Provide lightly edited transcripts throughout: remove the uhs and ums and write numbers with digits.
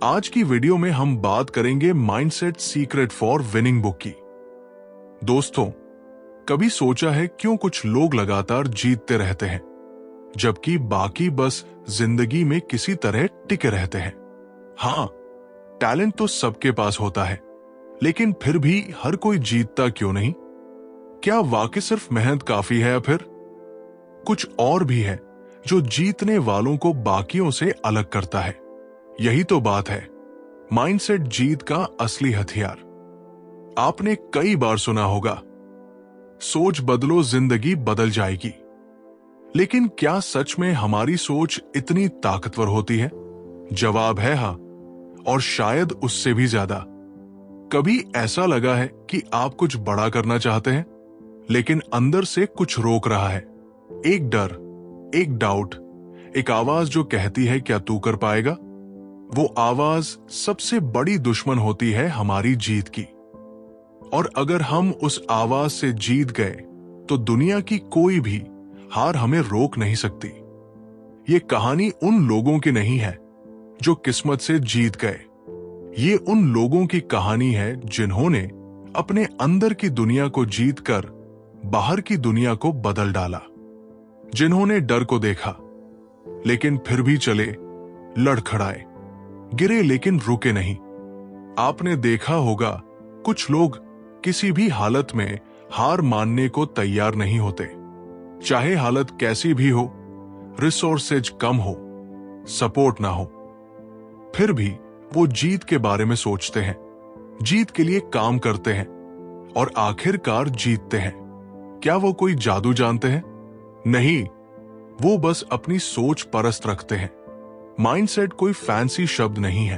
आज की वीडियो में हम बात करेंगे mindset secret for winning book की। दोस्तों, कभी सोचा है क्यों कुछ लोग लगातार जीतते रहते हैं जबकि बाकी बस जिंदगी में किसी तरह टिके रहते हैं? हाँ, टैलेंट तो सबके पास होता है, लेकिन फिर भी हर कोई जीतता क्यों नहीं? क्या वाकई सिर्फ मेहनत काफी है या फिर कुछ और भी है जो जीतने वालों को बाकियों से अलग करता है? यही तो बात है, माइंडसेट जीत का असली हथियार। आपने कई बार सुना होगा, सोच बदलो जिंदगी बदल जाएगी। लेकिन क्या सच में हमारी सोच इतनी ताकतवर होती है? जवाब है हाँ, और शायद उससे भी ज्यादा। कभी ऐसा लगा है कि आप कुछ बड़ा करना चाहते हैं, लेकिन अंदर से कुछ रोक रहा है? एक डर, एक डाउट, एक आवाज जो कहती है क्या तू कर पाएगा? वो आवाज सबसे बड़ी दुश्मन होती है हमारी जीत की। और अगर हम उस आवाज से जीत गए तो दुनिया की कोई भी हार हमें रोक नहीं सकती। ये कहानी उन लोगों की नहीं है जो किस्मत से जीत गए। ये उन लोगों की कहानी है जिन्होंने अपने अंदर की दुनिया को जीतकर बाहर की दुनिया को बदल डाला। जिन्होंने डर को देखा लेकिन फिर भी चले, लड़खड़ाए, गिरे लेकिन रुके नहीं। आपने देखा होगा, कुछ लोग किसी भी हालत में हार मानने को तैयार नहीं होते, चाहे हालत कैसी भी हो, रिसोर्सेज कम हो, सपोर्ट ना हो। फिर भी वो जीत के बारे में सोचते हैं, जीत के लिए काम करते हैं और आखिरकार जीतते हैं। क्या वो कोई जादू जानते हैं? नहीं, वो बस अपनी सोच परस्त रखते हैं। माइंडसेट कोई फैंसी शब्द नहीं है,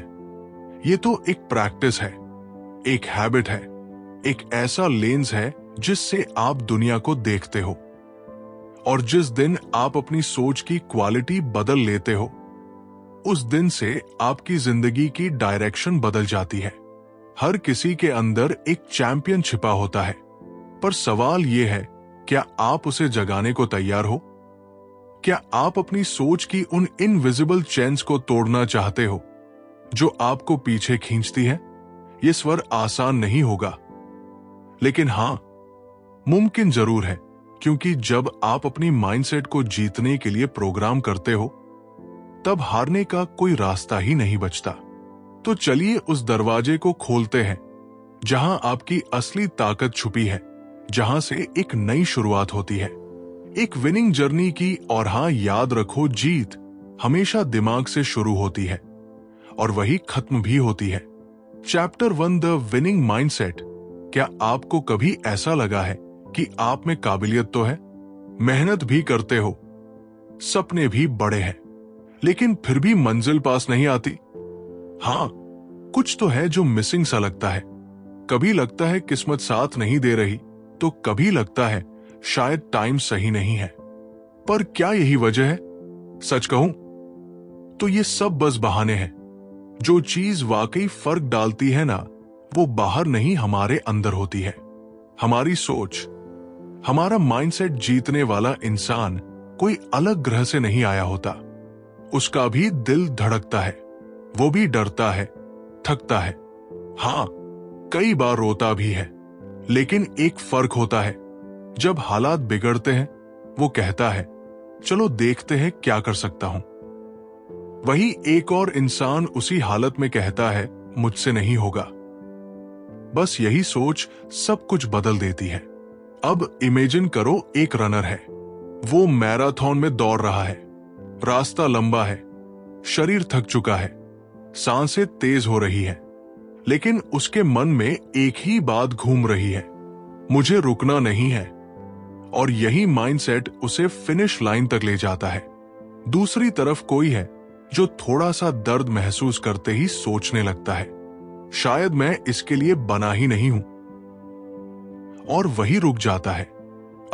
ये तो एक प्रैक्टिस है, एक हैबिट है, एक ऐसा लेंस है जिससे आप दुनिया को देखते हो। और जिस दिन आप अपनी सोच की क्वालिटी बदल लेते हो, उस दिन से आपकी जिंदगी की डायरेक्शन बदल जाती है। हर किसी के अंदर एक चैंपियन छिपा होता है, पर सवाल यह है, क्या आप उसे जगाने को तैयार हो? क्या आप अपनी सोच की उन इनविजिबल चेन्स को तोड़ना चाहते हो जो आपको पीछे खींचती है? ये स्वर आसान नहीं होगा, लेकिन हां, मुमकिन जरूर है, क्योंकि जब आप अपनी माइंडसेट को जीतने के लिए प्रोग्राम करते हो, तब हारने का कोई रास्ता ही नहीं बचता। तो चलिए उस दरवाजे को खोलते हैं जहां आपकी असली ताकत छुपी है, जहां से एक नई शुरुआत होती है, एक विनिंग जर्नी की। और हां, याद रखो, जीत हमेशा दिमाग से शुरू होती है और वही खत्म भी होती है। Chapter 1, the winning mindset. क्या आपको कभी ऐसा लगा है कि आप में काबिलियत तो है, मेहनत भी करते हो, सपने भी बड़े हैं, लेकिन फिर भी मंजिल पास नहीं आती? हां, कुछ तो है जो मिसिंग सा लगता है। कभी लगता है किस्मत साथ नहीं दे रही, तो कभी लगता है शायद टाइम सही नहीं है। पर क्या यही वजह है? सच कहूं तो ये सब बस बहाने हैं। जो चीज वाकई फर्क डालती है ना, वो बाहर नहीं, हमारे अंदर होती है। हमारी सोच, हमारा माइंडसेट। जीतने वाला इंसान कोई अलग ग्रह से नहीं आया होता। उसका भी दिल धड़कता है, वो भी डरता है, थकता है, हां, कई बार रोता भी है। लेकिन एक फर्क होता है, जब हालात बिगड़ते हैं, वो कहता है, चलो देखते हैं क्या कर सकता हूं। वही एक और इंसान उसी हालत में कहता है, मुझसे नहीं होगा। बस यही सोच सब कुछ बदल देती है। अब इमेजिन करो, एक रनर है, वो मैराथन में दौड़ रहा है, रास्ता लंबा है, शरीर थक चुका है, सांसें तेज हो रही है, लेकिन उसके मन में एक ही बात घूम रही है, मुझे रुकना नहीं है। और यही माइंडसेट उसे फिनिश लाइन तक ले जाता है। दूसरी तरफ कोई है जो थोड़ा सा दर्द महसूस करते ही सोचने लगता है, शायद मैं इसके लिए बना ही नहीं हूं, और वही रुक जाता है।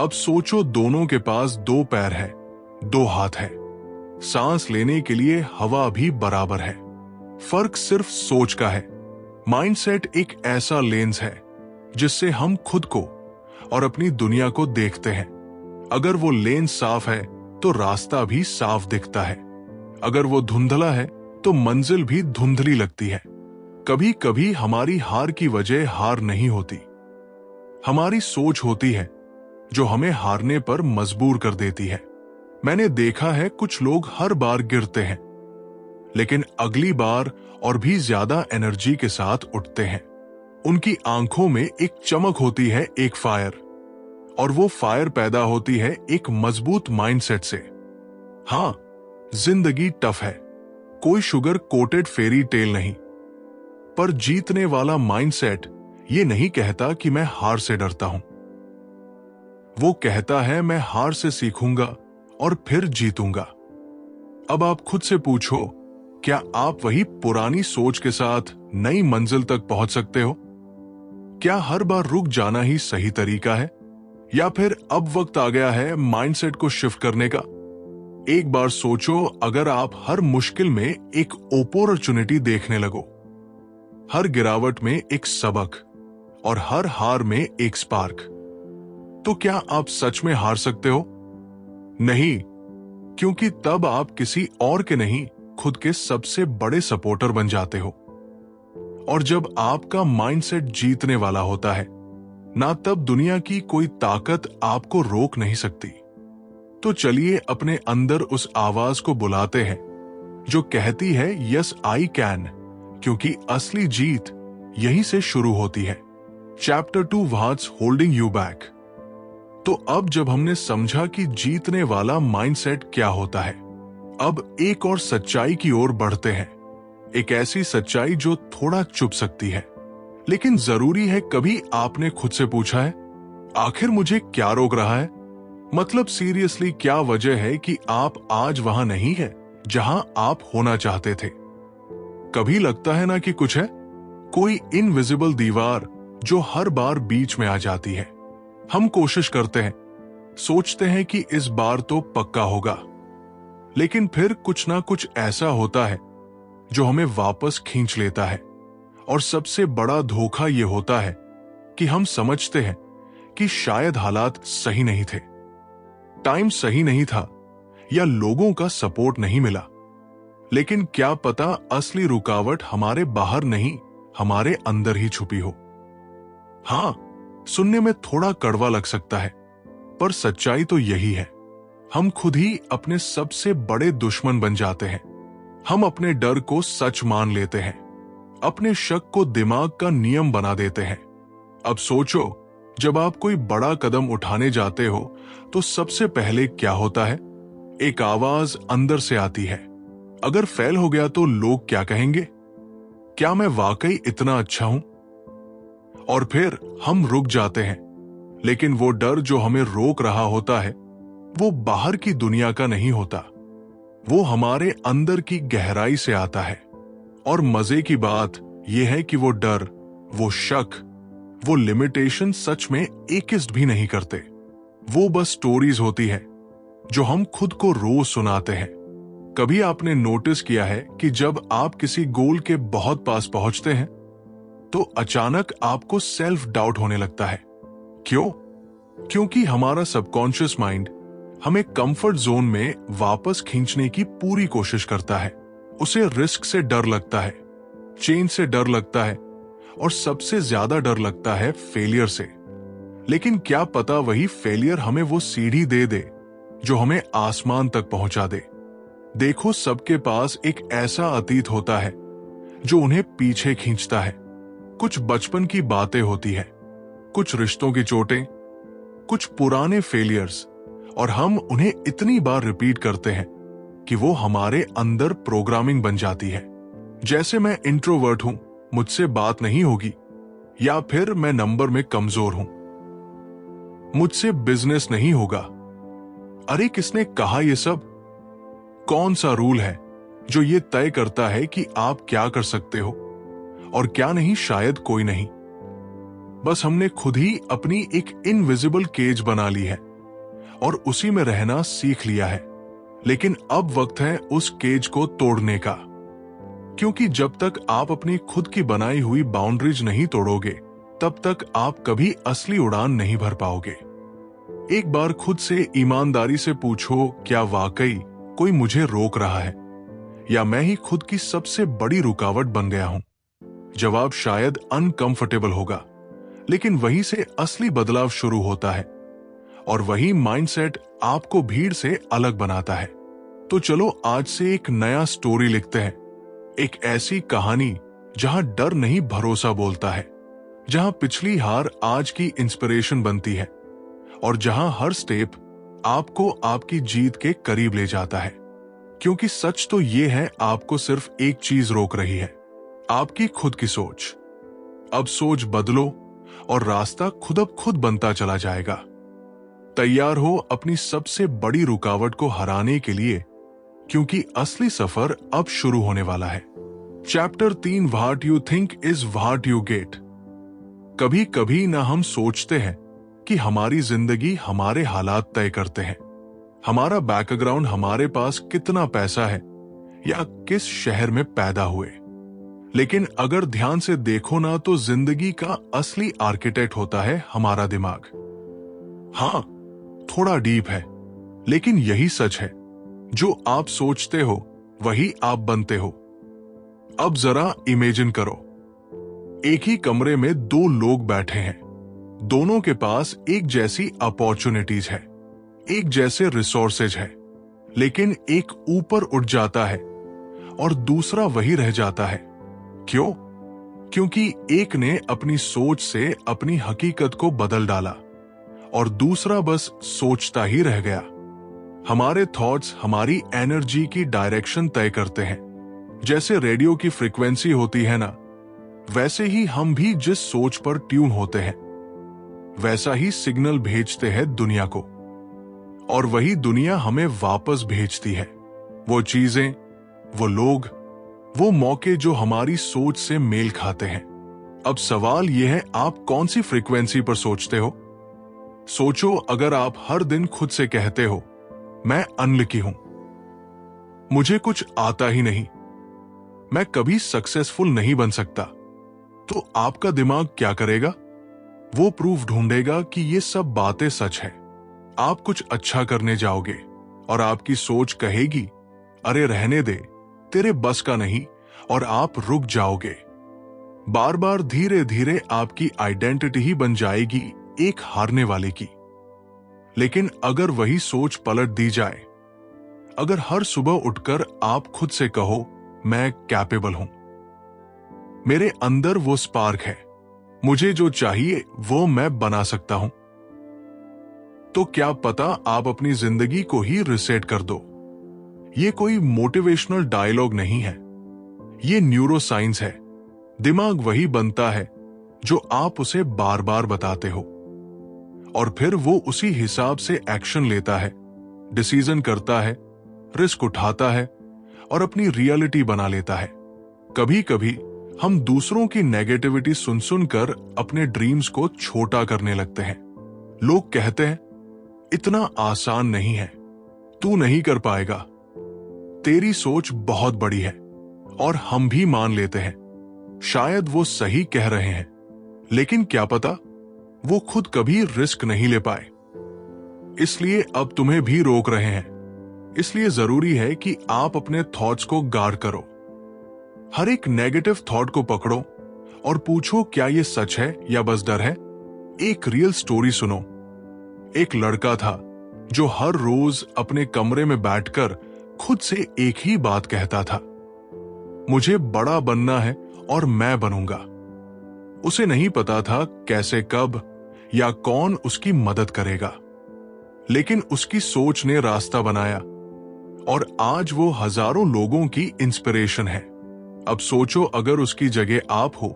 अब सोचो, दोनों के पास 2 पैर है, 2 हाथ है, सांस लेने के लिए हवा भी बराबर है। फर्क सिर्फ सोच का है। माइंडसेट एक ऐसा लेंस है जिससे हम खुद को और अपनी दुनिया को देखते हैं। अगर वो लेंस साफ है तो रास्ता भी साफ दिखता है, अगर वो धुंधला है तो मंजिल भी धुंधली लगती है। कभी कभी हमारी हार की वजह हार नहीं होती, हमारी सोच होती है जो हमें हारने पर मजबूर कर देती है। मैंने देखा है कुछ लोग हर बार गिरते हैं, लेकिन अगली बार और भी ज्यादा एनर्जी के साथ उठते हैं। उनकी आंखों में एक चमक होती है, एक फायर, और वो फायर पैदा होती है एक मजबूत माइंडसेट से। हाँ, जिंदगी टफ है, कोई शुगर कोटेड फेरी टेल नहीं, पर जीतने वाला माइंडसेट ये नहीं कहता कि मैं हार से डरता हूं। वो कहता है मैं हार से सीखूंगा और फिर जीतूंगा। अब आप खुद से पूछो, क्या आप वही पुरानी सोच के साथ नई मंजिल तक पहुंच सकते हो? क्या हर बार रुक जाना ही सही तरीका है, या फिर अब वक्त आ गया है माइंडसेट को शिफ्ट करने का? एक बार सोचो, अगर आप हर मुश्किल में एक अपॉर्चुनिटी देखने लगो, हर गिरावट में एक सबक और हर हार में एक स्पार्क, तो क्या आप सच में हार सकते हो? नहीं, क्योंकि तब आप किसी और के नहीं, खुद के सबसे बड़े सपोर्टर बन जाते हो। और जब आपका माइंडसेट जीतने वाला होता है ना, तब दुनिया की कोई ताकत आपको रोक नहीं सकती। तो चलिए अपने अंदर उस आवाज को बुलाते हैं जो कहती है यस आई कैन, क्योंकि असली जीत यहीं से शुरू होती है। Chapter 2, what's holding you back. तो अब जब हमने समझा कि जीतने वाला माइंडसेट क्या होता है, अब एक और सच्चाई की ओर बढ़ते हैं। एक ऐसी सच्चाई जो थोड़ा चुभ सकती है, लेकिन जरूरी है। कभी आपने खुद से पूछा है, आखिर मुझे क्या रोक रहा है? मतलब सीरियसली, क्या वजह है कि आप आज वहां नहीं है जहां आप होना चाहते थे? कभी लगता है ना कि कुछ है, कोई इनविजिबल दीवार जो हर बार बीच में आ जाती है। हम कोशिश करते हैं, सोचते हैं कि इस बार तो पक्का होगा, लेकिन फिर कुछ ना कुछ ऐसा होता है जो हमें वापस खींच लेता है। और सबसे बड़ा धोखा यह होता है कि हम समझते हैं कि शायद हालात सही नहीं थे, टाइम सही नहीं था, या लोगों का सपोर्ट नहीं मिला। लेकिन क्या पता असली रुकावट हमारे बाहर नहीं, हमारे अंदर ही छुपी हो। हाँ, सुनने में थोड़ा कड़वा लग सकता है, पर सच्चाई तो यही है। हम खुद ही अपने सबसे बड़े दुश्मन बन जाते हैं। हम अपने डर को सच मान लेते हैं, अपने शक को दिमाग का नियम बना देते हैं। अब सोचो, जब आप कोई बड़ा कदम उठाने जाते हो तो सबसे पहले क्या होता है? एक आवाज अंदर से आती है, अगर फेल हो गया तो लोग क्या कहेंगे? क्या मैं वाकई इतना अच्छा हूं? और फिर हम रुक जाते हैं। लेकिन वो डर जो हमें रोक रहा होता है, वो बाहर की दुनिया का नहीं होता, वो हमारे अंदर की गहराई से आता है। और मजे की बात यह है कि वो डर, वो शक, वो लिमिटेशन सच में एक्जिस्ट भी नहीं करते। वो बस स्टोरीज होती है जो हम खुद को रोज सुनाते हैं। कभी आपने नोटिस किया है कि जब आप किसी गोल के बहुत पास पहुंचते हैं तो अचानक आपको सेल्फ डाउट होने लगता है? क्यों? क्योंकि हमारा सबकॉन्शियस माइंड हमें कंफर्ट जोन में वापस खींचने की पूरी कोशिश करता है। उसे रिस्क से डर लगता है, चेंज से डर लगता है, और सबसे ज्यादा डर लगता है फेलियर से। लेकिन क्या पता वही फेलियर हमें वो सीढ़ी दे दे जो हमें आसमान तक पहुंचा दे। देखो, सबके पास एक ऐसा अतीत होता है जो उन्हें पीछे खींचता है। कुछ बचपन की बातें होती है, कुछ रिश्तों की चोटें, कुछ पुराने फेलियर्स, और हम उन्हें इतनी बार रिपीट करते हैं कि वो हमारे अंदर प्रोग्रामिंग बन जाती है। जैसे मैं इंट्रोवर्ट हूं, मुझसे बात नहीं होगी, या फिर मैं नंबर में कमजोर हूं, मुझसे बिजनेस नहीं होगा। अरे किसने कहा ये सब? कौन सा रूल है जो ये तय करता है कि आप क्या कर सकते हो और क्या नहीं? शायद कोई नहीं, बस हमने खुद ही अपनी एक इनविजिबल केज बना ली है और उसी में रहना सीख लिया है। लेकिन अब वक्त है उस केज को तोड़ने का, क्योंकि जब तक आप अपनी खुद की बनाई हुई बाउंड्रीज नहीं तोड़ोगे, तब तक आप कभी असली उड़ान नहीं भर पाओगे। एक बार खुद से ईमानदारी से पूछो, क्या वाकई कोई मुझे रोक रहा है, या मैं ही खुद की सबसे बड़ी रुकावट बन गया हूं? जवाब शायद अनकंफर्टेबल होगा, लेकिन वहीं से असली बदलाव शुरू होता है और वही माइंडसेट आपको भीड़ से अलग बनाता है। तो चलो आज से एक नया स्टोरी लिखते हैं, एक ऐसी कहानी जहां डर नहीं भरोसा बोलता है, जहां पिछली हार आज की इंस्पिरेशन बनती है और जहां हर स्टेप आपको आपकी जीत के करीब ले जाता है। क्योंकि सच तो यह है, आपको सिर्फ एक चीज रोक रही है, आपकी खुद की सोच। अब सोच बदलो और रास्ता खुद अब खुद बनता चला जाएगा। तैयार हो अपनी सबसे बड़ी रुकावट को हराने के लिए, क्योंकि असली सफर अब शुरू होने वाला है। Chapter 3, what you think is what you get. कभी कभी ना हम सोचते हैं कि हमारी जिंदगी हमारे हालात तय करते हैं, हमारा बैकग्राउंड, हमारे पास कितना पैसा है या किस शहर में पैदा हुए। लेकिन अगर ध्यान से देखो ना, तो जिंदगी का असली आर्किटेक्ट होता है हमारा दिमाग। हाँ, थोड़ा डीप है, लेकिन यही सच है। जो आप सोचते हो वही आप बनते हो। अब जरा इमेजिन करो, एक ही कमरे में दो लोग बैठे हैं, दोनों के पास एक जैसी अपॉर्चुनिटीज है, एक जैसे रिसोर्सेज है, लेकिन एक ऊपर उठ जाता है और दूसरा वही रह जाता है। क्यों? क्योंकि एक ने अपनी सोच से अपनी हकीकत को बदल डाला और दूसरा बस सोचता ही रह गया। हमारे थॉट्स हमारी एनर्जी की डायरेक्शन तय करते हैं। जैसे रेडियो की फ्रीक्वेंसी होती है ना, वैसे ही हम भी जिस सोच पर ट्यून होते हैं, वैसा ही सिग्नल भेजते हैं दुनिया को, और वही दुनिया हमें वापस भेजती है। वो चीजें, वो लोग, वो मौके जो हमारी सोच से मेल खाते हैं। अब सवाल यह है, आप कौन सी फ्रीक्वेंसी पर सोचते हो? सोचो, अगर आप हर दिन खुद से कहते हो, मैं अनलकी हूं, मुझे कुछ आता ही नहीं, मैं कभी सक्सेसफुल नहीं बन सकता, तो आपका दिमाग क्या करेगा? वो प्रूफ ढूंढेगा कि ये सब बातें सच है। आप कुछ अच्छा करने जाओगे और आपकी सोच कहेगी, अरे रहने दे, तेरे बस का नहीं, और आप रुक जाओगे। बार बार धीरे धीरे आपकी आइडेंटिटी ही बन जाएगी एक हारने वाले की। लेकिन अगर वही सोच पलट दी जाए, अगर हर सुबह उठकर आप खुद से कहो, मैं कैपेबल हूं, मेरे अंदर वो स्पार्क है, मुझे जो चाहिए वो मैं बना सकता हूं, तो क्या पता आप अपनी जिंदगी को ही रिसेट कर दो। ये कोई मोटिवेशनल डायलॉग नहीं है, ये न्यूरो साइंस है। दिमाग वही बनता है जो आप उसे बार बार बताते हो, और फिर वो उसी हिसाब से एक्शन लेता है, डिसीजन करता है, रिस्क उठाता है और अपनी रियलिटी बना लेता है। कभी कभी हम दूसरों की नेगेटिविटी सुन सुनकर अपने ड्रीम्स को छोटा करने लगते हैं। लोग कहते हैं, इतना आसान नहीं है, तू नहीं कर पाएगा, तेरी सोच बहुत बड़ी है, और हम भी मान लेते हैं। शायद वो सही कह रहे हैं, लेकिन क्या पता वो खुद कभी रिस्क नहीं ले पाए, इसलिए अब तुम्हें भी रोक रहे हैं। इसलिए जरूरी है कि आप अपने थॉट्स को गार्ड करो। हर एक नेगेटिव थॉट को पकड़ो और पूछो, क्या ये सच है या बस डर है? एक रियल स्टोरी सुनो। एक लड़का था जो हर रोज अपने कमरे में बैठकर खुद से एक ही बात कहता था, मुझे बड़ा बनना है और मैं बनूंगा। उसे नहीं पता था कैसे, कब या कौन उसकी मदद करेगा, लेकिन उसकी सोच ने रास्ता बनाया और आज वो हजारों लोगों की इंस्पिरेशन है। अब सोचो, अगर उसकी जगह आप हो,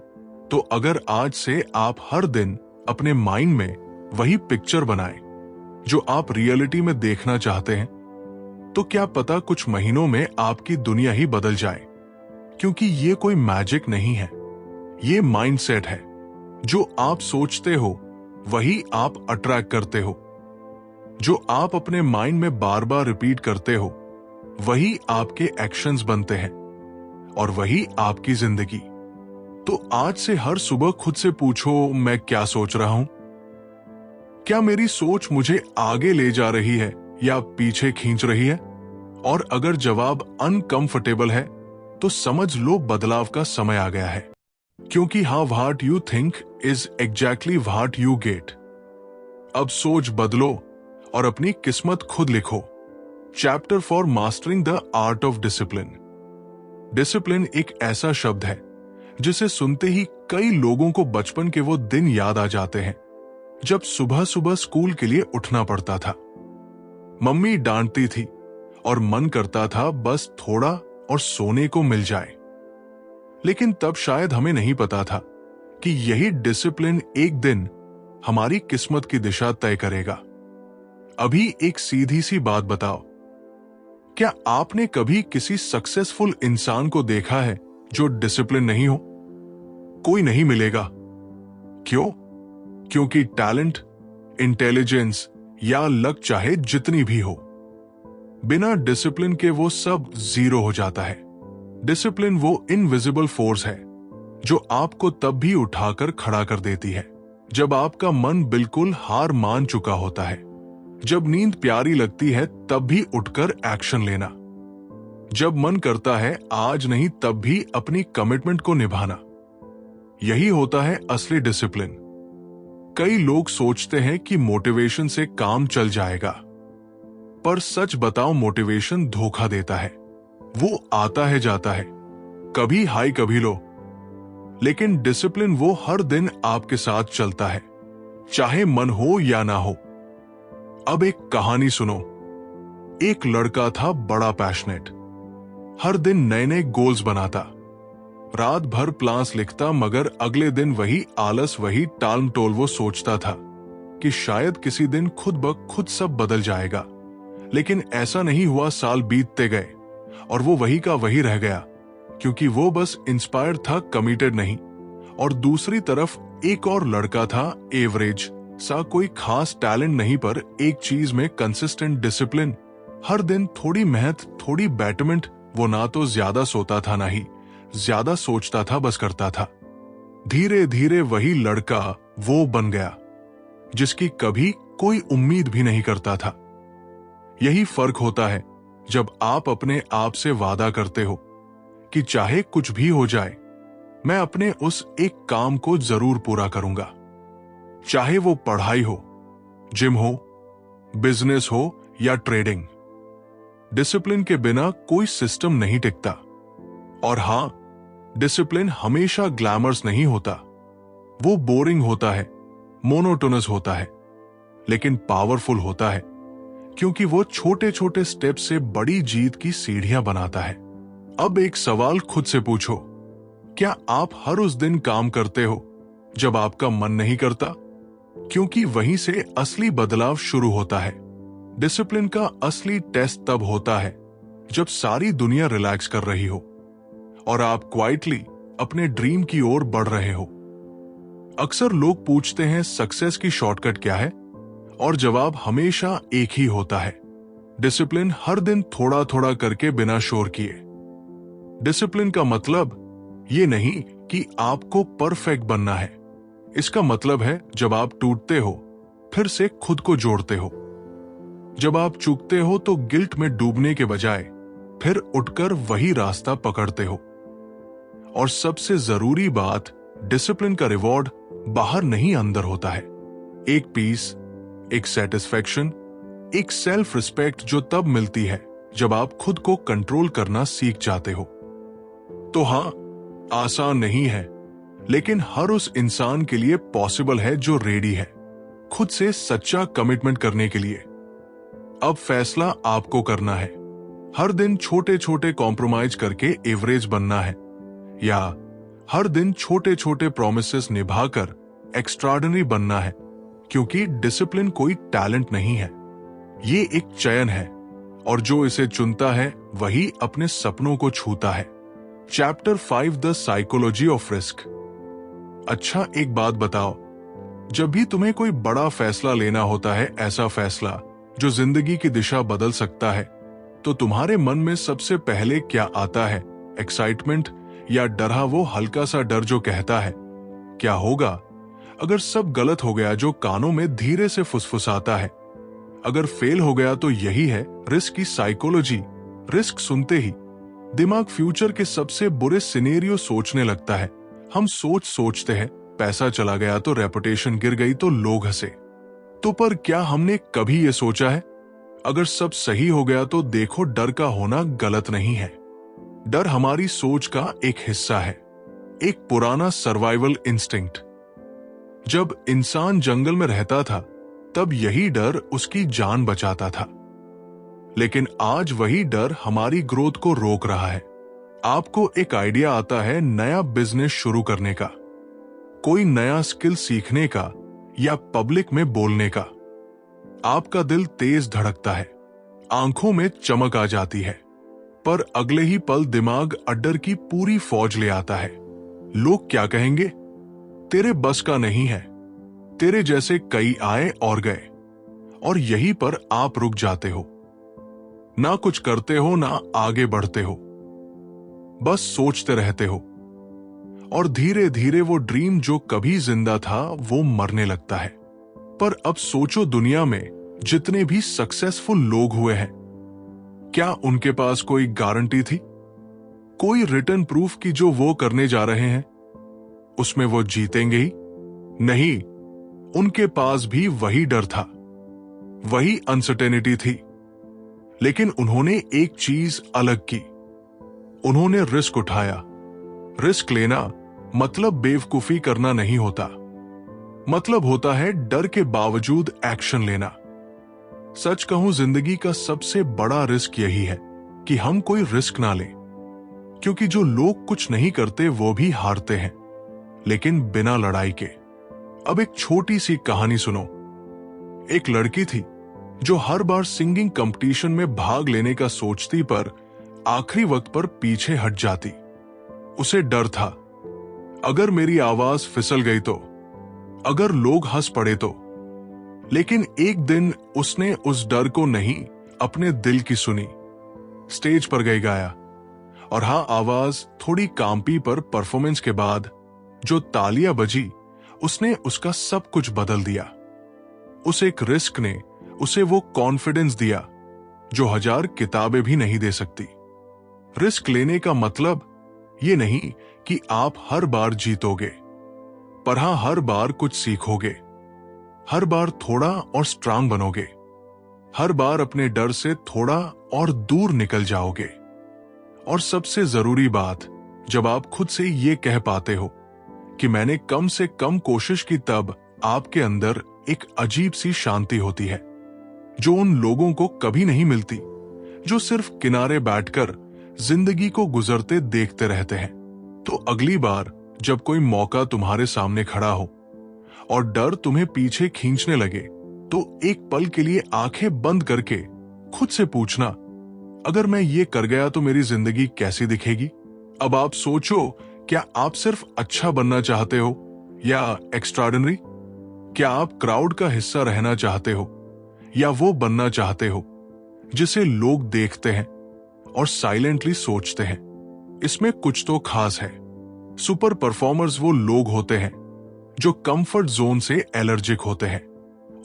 तो अगर आज से आप हर दिन अपने माइंड में वही पिक्चर बनाएं जो आप रियलिटी में देखना चाहते हैं, तो क्या पता कुछ महीनों में आपकी दुनिया ही बदल जाए। क्योंकि ये कोई मैजिक नहीं है, ये माइंडसेट है। जो आप सोचते हो वही आप अट्रैक्ट करते हो, जो आप अपने माइंड में बार बार रिपीट करते हो वही आपके एक्शंस बनते हैं और वही आपकी जिंदगी। तो आज से हर सुबह खुद से पूछो, मैं क्या सोच रहा हूं? क्या मेरी सोच मुझे आगे ले जा रही है या पीछे खींच रही है? और अगर जवाब अनकंफर्टेबल है तो समझ लो बदलाव का समय आ गया है, क्योंकि how what you think is exactly what you get. अब सोच बदलो और अपनी किस्मत खुद लिखो। Chapter for mastering the art of discipline. Discipline एक ऐसा शब्द है जिसे सुनते ही कई लोगों को बचपन के वो दिन याद आ जाते हैं जब सुबह सुबह स्कूल के लिए उठना पड़ता था। मम्मी डांटती थी और मन करता था बस थोड़ा और सोने को मिल जाए। लेकिन तब शायद हमें नहीं पता था कि यही डिसिप्लिन एक दिन हमारी किस्मत की दिशा तय करेगा। अभी एक सीधी सी बात बताओ, क्या आपने कभी किसी सक्सेसफुल इंसान को देखा है जो डिसिप्लिन नहीं हो? कोई नहीं मिलेगा। क्यों? क्योंकि टैलेंट, इंटेलिजेंस या लक चाहे जितनी भी हो, बिना डिसिप्लिन के वो सब जीरो हो जाता है। डिसिप्लिन वो इनविजिबल फोर्स है जो आपको तब भी उठाकर खड़ा कर देती है जब आपका मन बिल्कुल हार मान चुका होता है। जब नींद प्यारी लगती है तब भी उठकर एक्शन लेना। जब मन करता है आज नहीं तब भी अपनी कमिटमेंट को निभाना। यही होता है असली डिसिप्लिन। कई लोग सोचते हैं कि मोटिवेशन से काम चल जाएगा, पर सच बताओ मोटिवेशन धोखा देता है। वो आता है जाता है, कभी हाई कभी लो, लेकिन डिसिप्लिन वो हर दिन आपके साथ चलता है, चाहे मन हो या ना हो। अब एक कहानी सुनो। एक लड़का था बड़ा पैशनेट, हर दिन नए नए गोल्स बनाता, रात भर प्लान्स लिखता, मगर अगले दिन वही आलस, वही टालमटोल। वो सोचता था कि शायद किसी दिन खुद ब खुद सब बदल जाएगा, लेकिन ऐसा नहीं हुआ। साल बीतते गए और वो वही का वही रह गया, क्योंकि वो बस इंस्पायर्ड था, कमिटेड नहीं। और दूसरी तरफ एक और लड़का था, एवरेज सा, कोई खास टैलेंट नहीं, पर एक चीज में कंसिस्टेंट डिसिप्लिन। हर दिन थोड़ी मेहनत, थोड़ी बैटरमेंट। वो ना तो ज्यादा सोता था ना ही ज्यादा सोचता था, बस करता था। धीरे धीरे वही लड़का वो बन गया जिसकी कभी कोई उम्मीद भी नहीं करता था। यही फर्क होता है जब आप अपने आप से वादा करते हो कि चाहे कुछ भी हो जाए, मैं अपने उस एक काम को जरूर पूरा करूंगा। चाहे वो पढ़ाई हो, जिम हो, बिजनेस हो या ट्रेडिंग। डिसिप्लिन के बिना कोई सिस्टम नहीं टिकता। और हां, डिसिप्लिन हमेशा ग्लैमरस नहीं होता। वो बोरिंग होता है, मोनोटोनस होता है, लेकिन पावरफुल होता है, क्योंकि वो छोटे छोटे स्टेप से बड़ी जीत की सीढ़ियां बनाता है। अब एक सवाल खुद से पूछो, क्या आप हर उस दिन काम करते हो जब आपका मन नहीं करता? क्योंकि वहीं से असली बदलाव शुरू होता है। डिसिप्लिन का असली टेस्ट तब होता है जब सारी दुनिया रिलैक्स कर रही हो और आप क्वाइटली अपने ड्रीम की ओर बढ़ रहे हो। अक्सर लोग पूछते हैं सक्सेस की शॉर्टकट क्या है, और जवाब हमेशा एक ही होता है, डिसिप्लिन। हर दिन थोड़ा थोड़ा करके बिना शोर किए। डिसिप्लिन का मतलब ये नहीं कि आपको परफेक्ट बनना है। इसका मतलब है जब आप टूटते हो फिर से खुद को जोड़ते हो। जब आप चूकते हो तो गिल्ट में डूबने के बजाय फिर उठकर वही रास्ता पकड़ते हो। और सबसे जरूरी बात, डिसिप्लिन का रिवॉर्ड बाहर नहीं अंदर होता है। एक पीस, एक सेटिस्फैक्शन, एक सेल्फ रिस्पेक्ट जो तब मिलती है जब आप खुद को कंट्रोल करना सीख जाते हो। तो हां, आसान नहीं है, लेकिन हर उस इंसान के लिए पॉसिबल है जो रेडी है खुद से सच्चा कमिटमेंट करने के लिए। अब फैसला आपको करना है। हर दिन छोटे छोटे कॉम्प्रोमाइज करके एवरेज बनना है, या हर दिन छोटे छोटे प्रोमिसेस निभाकर एक्स्ट्राऑर्डिनरी बनना है। क्योंकि डिसिप्लिन कोई टैलेंट नहीं है, ये एक चयन है, और जो इसे चुनता है वही अपने सपनों को छूता है। Chapter 5, the psychology of risk. अच्छा, एक बात बताओ, जब भी तुम्हें कोई बड़ा फैसला लेना होता है, ऐसा फैसला जो जिंदगी की दिशा बदल सकता है, तो तुम्हारे मन में सबसे पहले क्या आता है? एक्साइटमेंट या डरा, वो हल्का सा डर जो कहता है क्या होगा अगर सब गलत हो गया, जो कानों में धीरे से फुसफुसाता है। अगर फेल हो गया तो यही है रिस्क की साइकोलॉजी, रिस्क सुनते ही दिमाग फ्यूचर के सबसे बुरे सिनेरियो सोचने लगता है। हम सोचते हैं पैसा चला गया तो, रेपुटेशन गिर गई तो, लोग हंसे तो। पर क्या हमने कभी यह सोचा है अगर सब सही हो गया तो? देखो, डर का होना गलत नहीं है। डर हमारी सोच का एक हिस्सा है, एक पुराना सर्वाइवल इंस्टिंक्ट। जब इंसान जंगल में रहता था तब यही डर उसकी जान बचाता था। लेकिन आज वही डर हमारी ग्रोथ को रोक रहा है। आपको एक आइडिया आता है नया बिजनेस शुरू करने का, कोई नया स्किल सीखने का या पब्लिक में बोलने का। आपका दिल तेज धड़कता है, आंखों में चमक आ जाती है, पर अगले ही पल दिमाग अड्डर की पूरी फौज ले आता है। लोग क्या कहेंगे? तेरे बस का नहीं है। तेरे जैसे कई आए और गए, और यहीं पर आप रुक जाते हो। ना कुछ करते हो, ना आगे बढ़ते हो, बस सोचते रहते हो। और धीरे धीरे वो ड्रीम जो कभी जिंदा था वो मरने लगता है। पर अब सोचो, दुनिया में जितने भी सक्सेसफुल लोग हुए हैं, क्या उनके पास कोई गारंटी थी, कोई रिटर्न प्रूफ कि जो वो करने जा रहे हैं उसमें वो जीतेंगे ही? नहीं, उनके पास भी वही डर था, वही अनसर्टेनिटी थी। लेकिन उन्होंने एक चीज अलग की, उन्होंने रिस्क उठाया। रिस्क लेना मतलब बेवकूफी करना नहीं होता, मतलब होता है डर के बावजूद एक्शन लेना। सच कहूं, जिंदगी का सबसे बड़ा रिस्क यही है कि हम कोई रिस्क ना लें, क्योंकि जो लोग कुछ नहीं करते वो भी हारते हैं, लेकिन बिना लड़ाई के। अब एक छोटी सी कहानी सुनो। एक लड़की थी जो हर बार सिंगिंग कंपटीशन में भाग लेने का सोचती पर आखिरी वक्त पर पीछे हट जाती। उसे डर था, अगर मेरी आवाज फिसल गई तो, अगर लोग हंस पड़े तो। लेकिन एक दिन उसने उस डर को नहीं, अपने दिल की सुनी। स्टेज पर गई, गाया, और हां, आवाज थोड़ी कांपी, पर परफॉर्मेंस के बाद जो तालियां बजी, उसने उसका सब कुछ बदल दिया। उस एक रिस्क ने उसे वो कॉन्फिडेंस दिया जो 1000 किताबें भी नहीं दे सकती। रिस्क लेने का मतलब ये नहीं कि आप हर बार जीतोगे, पर हां, हर बार कुछ सीखोगे, हर बार थोड़ा और स्ट्रांग बनोगे, हर बार अपने डर से थोड़ा और दूर निकल जाओगे। और सबसे जरूरी बात, जब आप खुद से ये कह पाते हो कि मैंने कम से कम कोशिश की, तब आपके अंदर एक अजीब सी शांति होती है जो उन लोगों को कभी नहीं मिलती, जो सिर्फ किनारे बैठकर जिंदगी को गुजरते देखते रहते हैं। तो अगली बार जब कोई मौका तुम्हारे सामने खड़ा हो और डर तुम्हें पीछे खींचने लगे, तो एक पल के लिए आंखें बंद करके खुद से पूछना, अगर मैं ये कर गया तो मेरी जिंदगी कैसी दिखेगी? अब आप सोचो, क्या आप सिर्फ अच्छा बनना चाहते हो या एक्स्ट्राऑर्डिनरी? क्या आप क्राउड का हिस्सा रहना चाहते हो या वो बनना चाहते हो जिसे लोग देखते हैं और साइलेंटली सोचते हैं? इसमें कुछ तो खास है। सुपर परफॉर्मर्स वो लोग होते हैं जो कंफर्ट जोन से एलर्जिक होते हैं।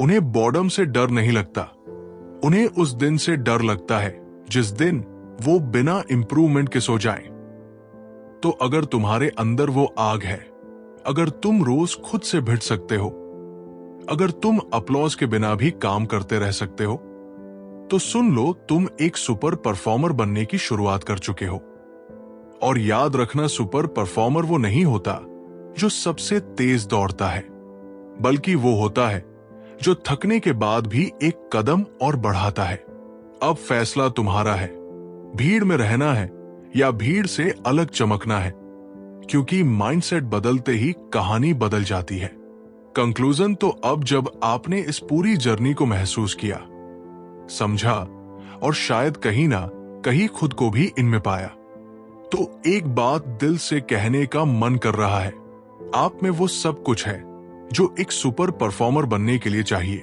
उन्हें बॉर्डम से डर नहीं लगता, उन्हें उस दिन से डर लगता है जिस दिन वो बिना इंप्रूवमेंट के सो जाएं। तो अगर तुम्हारे अंदर वो आग है, अगर तुम रोज खुद से भिड़ सकते हो, अगर तुम अपलॉज के बिना भी काम करते रह सकते हो, तो सुन लो, तुम एक सुपर परफॉर्मर बनने की शुरुआत कर चुके हो। और याद रखना, सुपर परफॉर्मर वो नहीं होता जो सबसे तेज दौड़ता है, बल्कि वो होता है जो थकने के बाद भी एक कदम और बढ़ाता है। अब फैसला तुम्हारा है, भीड़ में रहना है या भीड़ से अलग चमकना है, क्योंकि माइंडसेट बदलते ही कहानी बदल जाती है। कंक्लूजन, तो अब जब आपने इस पूरी जर्नी को महसूस किया, समझा और शायद कहीं ना कहीं खुद को भी इनमें पाया, तो एक बात दिल से कहने का मन कर रहा है, आप में वो सब कुछ है जो एक सुपर परफॉर्मर बनने के लिए चाहिए।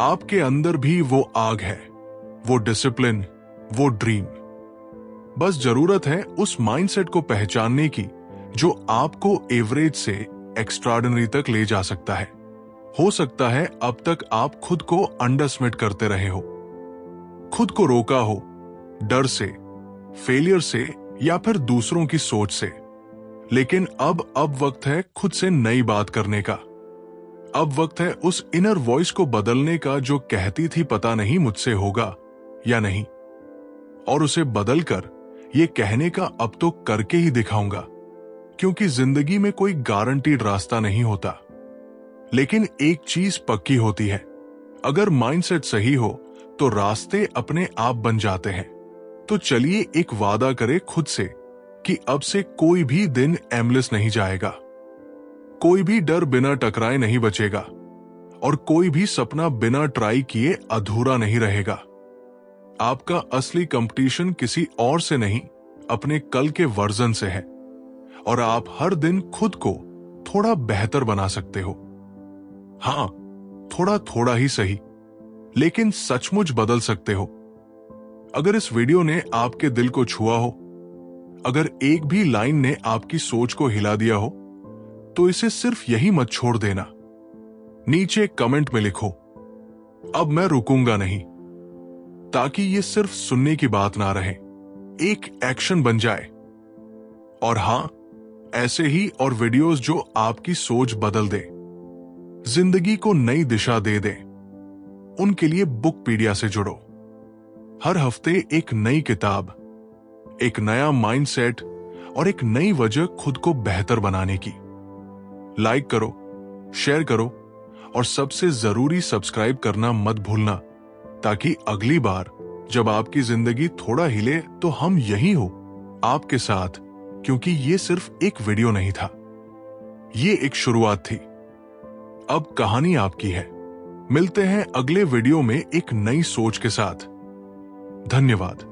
आपके अंदर भी वो आग है, वो डिसिप्लिन, वो ड्रीम। बस जरूरत है उस माइंडसेट को पहचानने की जो आपको एवरेज से एक्स्ट्राऑर्डिनरी तक ले जा सकता है। हो सकता है अब तक आप खुद को अंडरएस्टिमेट करते रहे हो, खुद को रोका हो, डर से, फेलियर से या फिर दूसरों की सोच से। लेकिन अब वक्त है खुद से नई बात करने का। अब वक्त है उस इनर वॉइस को बदलने का जो कहती थी पता नहीं मुझसे होगा या नहीं, और उसे बदलकर ये कहने का अब तो करके ही दिखाऊंगा। क्योंकि जिंदगी में कोई गारंटीड रास्ता नहीं होता, लेकिन एक चीज पक्की होती है, अगर माइंडसेट सही हो तो रास्ते अपने आप बन जाते हैं। तो चलिए एक वादा करें खुद से कि अब से कोई भी दिन एमलेस नहीं जाएगा, कोई भी डर बिना टकराए नहीं बचेगा, और कोई भी सपना बिना ट्राई किए अधूरा नहीं रहेगा। आपका असली कंपटीशन किसी और से नहीं, अपने कल के वर्जन से है, और आप हर दिन खुद को थोड़ा बेहतर बना सकते हो। हाँ, थोड़ा थोड़ा ही सही, लेकिन सचमुच बदल सकते हो। अगर इस वीडियो ने आपके दिल को छुआ हो, अगर एक भी लाइन ने आपकी सोच को हिला दिया हो, तो इसे सिर्फ यही मत छोड़ देना। नीचे कमेंट में लिखो, अब मैं रुकूंगा नहीं, ताकि ये सिर्फ सुनने की बात ना रहे, एक एक्शन बन जाए। और हां, ऐसे ही और वीडियोस जो आपकी सोच बदल दे, जिंदगी को नई दिशा दे दे, उनके लिए बुकपीडिया से जुड़ो। हर हफ्ते एक नई किताब, एक नया माइंडसेट और एक नई वजह खुद को बेहतर बनाने की। लाइक करो, शेयर करो, और सबसे जरूरी सब्सक्राइब करना मत भूलना, ताकि अगली बार जब आपकी जिंदगी थोड़ा हिले तो हम यहीं हो, आपके साथ। क्योंकि ये सिर्फ एक वीडियो नहीं था, ये एक शुरुआत थी। अब कहानी आपकी है। मिलते हैं अगले वीडियो में एक नई सोच के साथ। धन्यवाद।